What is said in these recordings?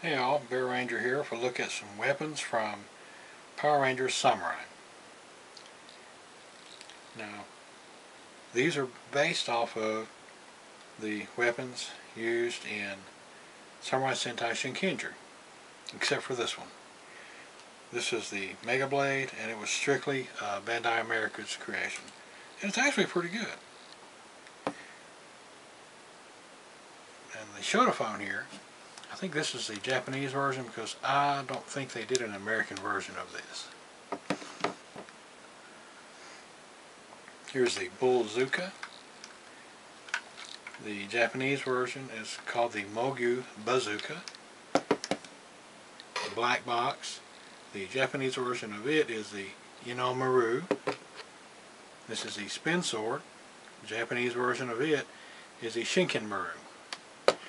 Hey all, Bear Ranger here for a look at some weapons from Power Rangers Samurai. Now, these are based off of the weapons used in Samurai Sentai Shinkenger, except for this one. This is the Megablade, and it was strictly Bandai America's creation. And it's actually pretty good. And the Shodophone here, I think this is the Japanese version because I don't think they did an American version of this. Here's the Bullzooka. The Japanese version is called the Mogu Bazooka. The black box. The Japanese version of it is the Maru. This is the spin sword. The Japanese version of it is the Shinkenger.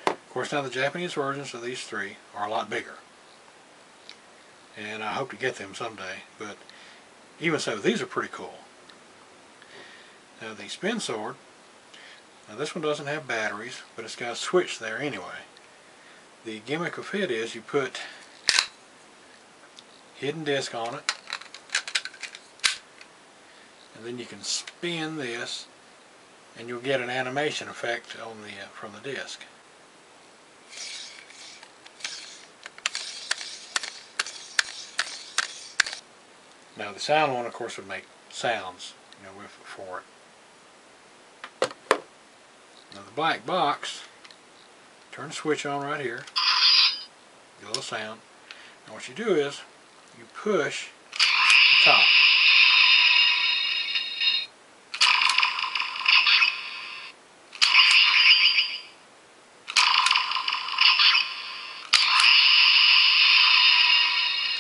Of course, now the Japanese versions of these three are a lot bigger, and I hope to get them someday, but even so, these are pretty cool. Now the spin sword, now this one doesn't have batteries, but it's got a switch there anyway. The gimmick of it is you put hidden disc on it, and then you can spin this and you'll get an animation effect on from the disc. Now the sound one, of course, would make sounds, for it. Now the black box, turn the switch on right here, get a little sound. And what you do is, you push the top.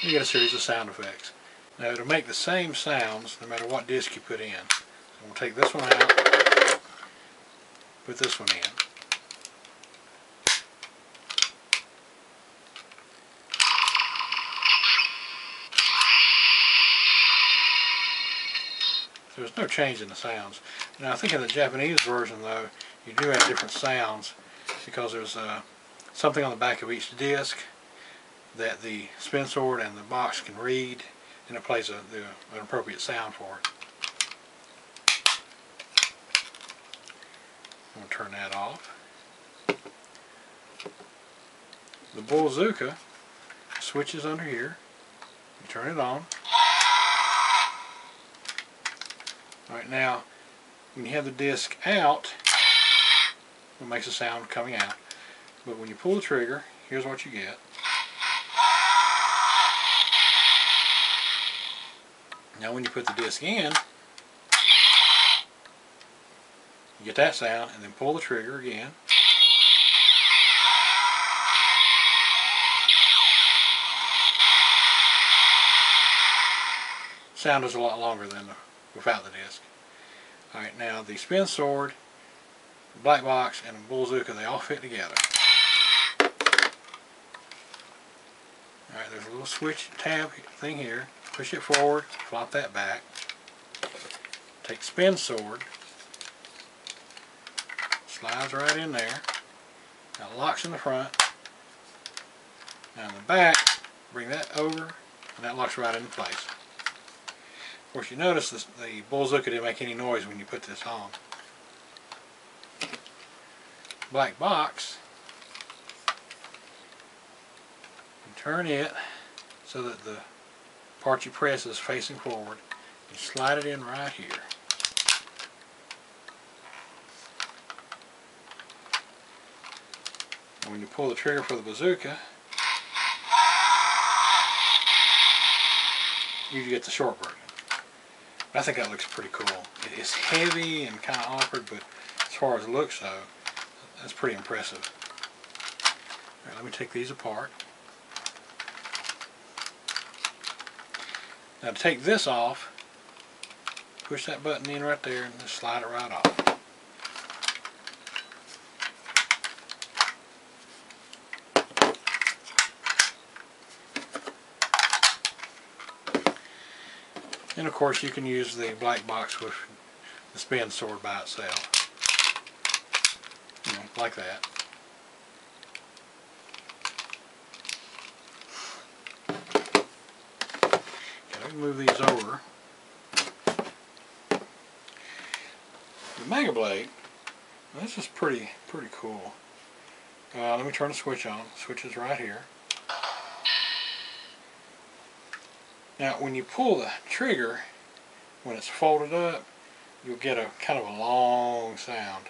You get a series of sound effects. Now it'll make the same sounds no matter what disc you put in. So we'll take this one out, put this one in. So there's no change in the sounds. Now I think in the Japanese version though, you do have different sounds because there's something on the back of each disc that the spin sword and the box can read, and it plays an appropriate sound for it. I'm going to turn that off. The Bullzooka switch is under here. You turn it on. Alright, now when you have the disc out, it makes a sound coming out. But when you pull the trigger, here's what you get. Now when you put the disc in, you get that sound, and then pull the trigger again. Sound is a lot longer than without the disc. Alright, now the spin sword, the black box, and the Bullzooka, they all fit together. Alright, there's a little switch tab thing here. Push it forward, flop that back. Take the spin sword, slides right in there. Now it locks in the front. Now in the back, bring that over, and that locks right into place. Of course, you notice the Bullzooka didn't make any noise when you put this on. Black box, you turn it so that the part you press is facing forward. You slide it in right here. And when you pull the trigger for the bazooka, you get the short version. I think that looks pretty cool. It's heavy and kind of awkward, but as far as looks though, that's pretty impressive. Alright, let me take these apart. Now to take this off, push that button in right there and just slide it right off. And of course you can use the black box with the spin sword by itself. Like that. let me move these over. The Megablade, this is pretty cool. Let me turn the switch on. The switch is right here. Now when you pull the trigger, when it's folded up, you'll get a kind of a long sound.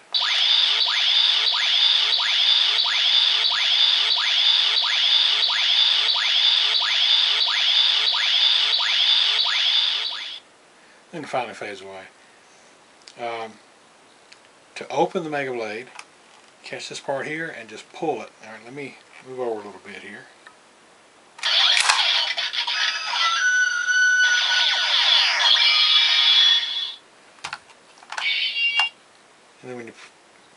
Then it finally fades away. To open the Megablade, catch this part here and just pull it. Alright, let me move over a little bit here. And then when you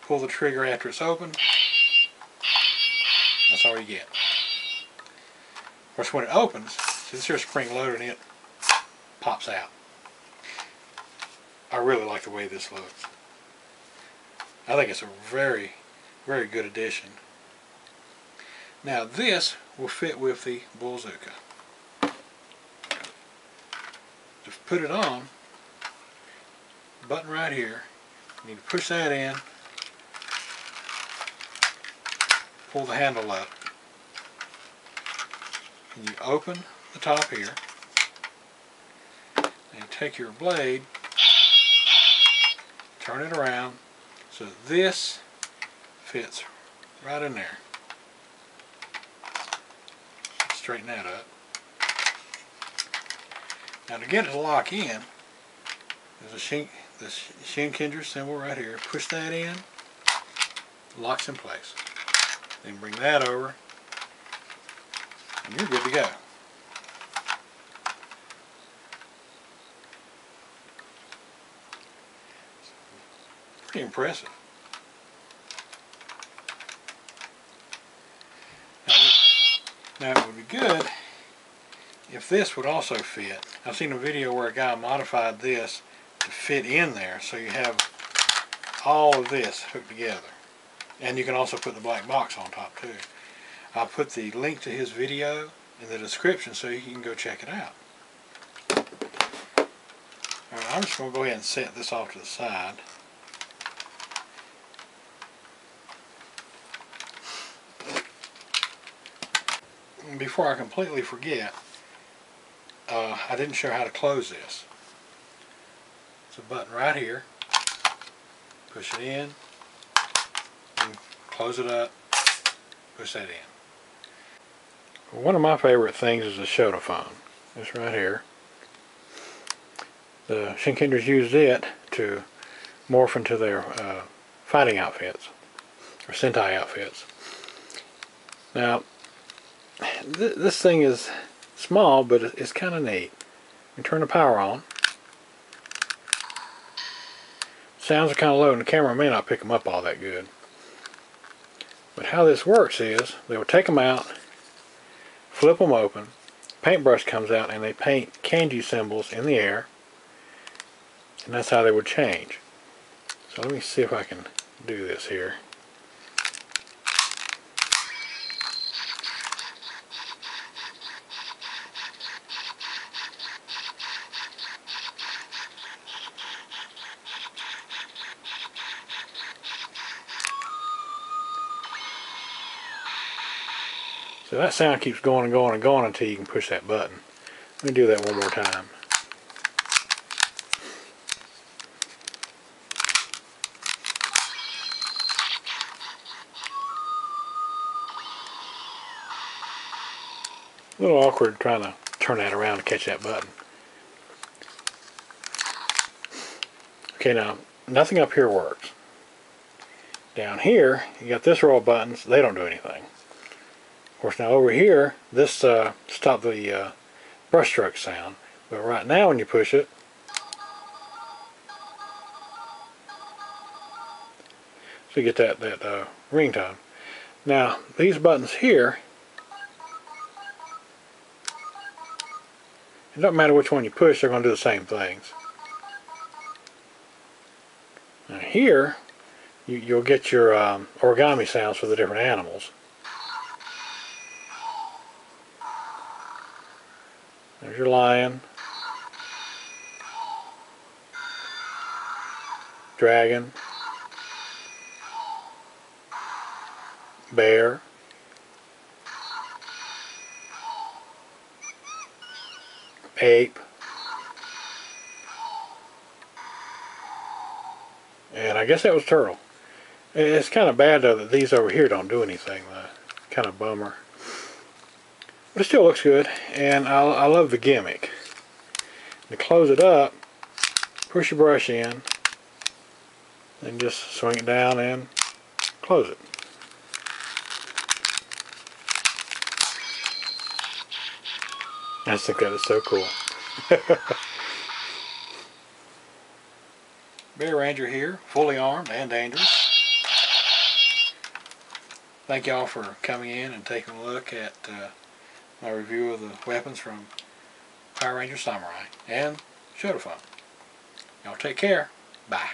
pull the trigger after it's open, that's all you get. Of course, when it opens, see this here spring loaded and it pops out. I really like the way this looks. I think it's a very good addition. Now this will fit with the Bullzooka. Just put it on, button right here. You need to push that in, pull the handle up, and you open the top here, and you take your blade, turn it around, so this fits right in there. Straighten that up. Now to get it to lock in, there's the Shinkenger symbol right here. Push that in, locks in place. Then bring that over, and you're good to go. Pretty impressive. Now it would be good if this would also fit. I've seen a video where a guy modified this to fit in there, so you have all of this hooked together. And you can also put the black box on top too. I'll put the link to his video in the description so you can go check it out. Alright, I'm just going to go ahead and set this off to the side. Before I completely forget, I didn't show how to close this. It's a button right here. Push it in, and close it up, push that in. One of my favorite things is the Shodophone. This right here. The Shinkengers used it to morph into their fighting outfits, or Sentai outfits. Now, this thing is small, but it's kind of neat. You turn the power on. Sounds are kind of low, and the camera may not pick them up all that good. But how this works is, they will take them out, flip them open, paintbrush comes out, and they paint kanji symbols in the air, and that's how they would change. So let me see if I can do this here. So that sound keeps going and going and going until you can push that button. Let me do that one more time. A little awkward trying to turn that around to catch that button. Okay, now nothing up here works. Down here, you got this row of buttons. They don't do anything. Of course, now over here, this stopped the brushstroke sound. But right now, when you push it, so you get that ringtone. Now, these buttons here, it doesn't matter which one you push, they're going to do the same things. Now here, you'll get your origami sounds for the different animals. There's your lion. dragon, bear, ape, and I guess that was turtle. It's kind of bad though that these over here don't do anything though. Kind of bummer. But it still looks good, and I love the gimmick. To close it up, push your brush in, and just swing it down and close it. I just think that is so cool. Bear Ranger here, fully armed and dangerous. Thank y'all for coming in and taking a look at my review of the weapons from Power Ranger Samurai and Shodophone. Y'all take care. Bye.